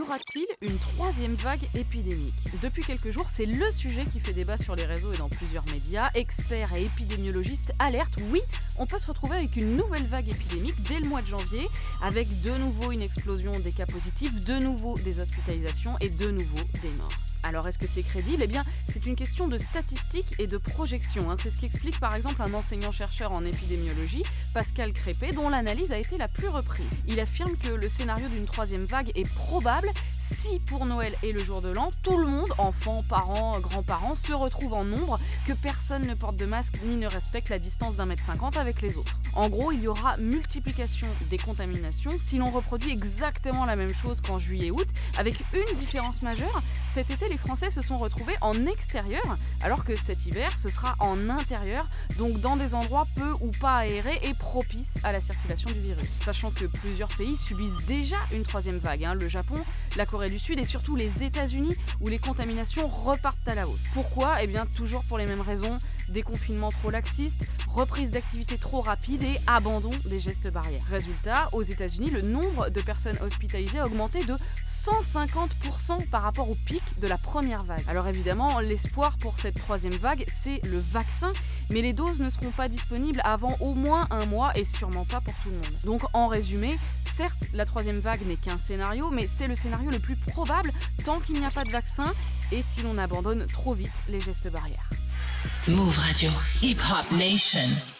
aura-t-il une troisième vague épidémique? Depuis quelques jours, c'est le sujet qui fait débat sur les réseaux et dans plusieurs médias. Experts et épidémiologistes alertent, oui, on peut se retrouver avec une nouvelle vague épidémique dès le mois de janvier, avec de nouveau une explosion des cas positifs, de nouveau des hospitalisations et de nouveau des morts. Alors est-ce que c'est crédible? Eh bien, c'est une question de statistiques et de projection. C'est ce qu'explique par exemple un enseignant-chercheur en épidémiologie, Pascal Crépé, dont l'analyse a été la plus reprise. Il affirme que le scénario d'une troisième vague est probable si pour Noël et le jour de l'an, tout le monde, enfants, parents, grands-parents, se retrouve en nombre, que personne ne porte de masque ni ne respecte la distance d'1,50 m avec les autres. En gros, il y aura multiplication des contaminations si l'on reproduit exactement la même chose qu'en juillet-août, avec une différence majeure. Cet été, les Français se sont retrouvés en extérieur, alors que cet hiver, ce sera en intérieur, donc dans des endroits peu ou pas aérés et propices à la circulation du virus. Sachant que plusieurs pays subissent déjà une troisième vague, le Japon, la Corée du Sud et surtout les États-Unis, où les contaminations repartent à la hausse. Pourquoi? Eh bien, toujours pour les mêmes raisons. Déconfinement trop laxiste, reprise d'activité trop rapide et abandon des gestes barrières. Résultat, aux États-Unis, le nombre de personnes hospitalisées a augmenté de 150% par rapport au pic de la première vague. Alors évidemment, l'espoir pour cette troisième vague, c'est le vaccin, mais les doses ne seront pas disponibles avant au moins un mois et sûrement pas pour tout le monde. Donc en résumé, certes, la troisième vague n'est qu'un scénario, mais c'est le scénario le plus probable tant qu'il n'y a pas de vaccin et si l'on abandonne trop vite les gestes barrières. Move Radio, Hip Hop Nation.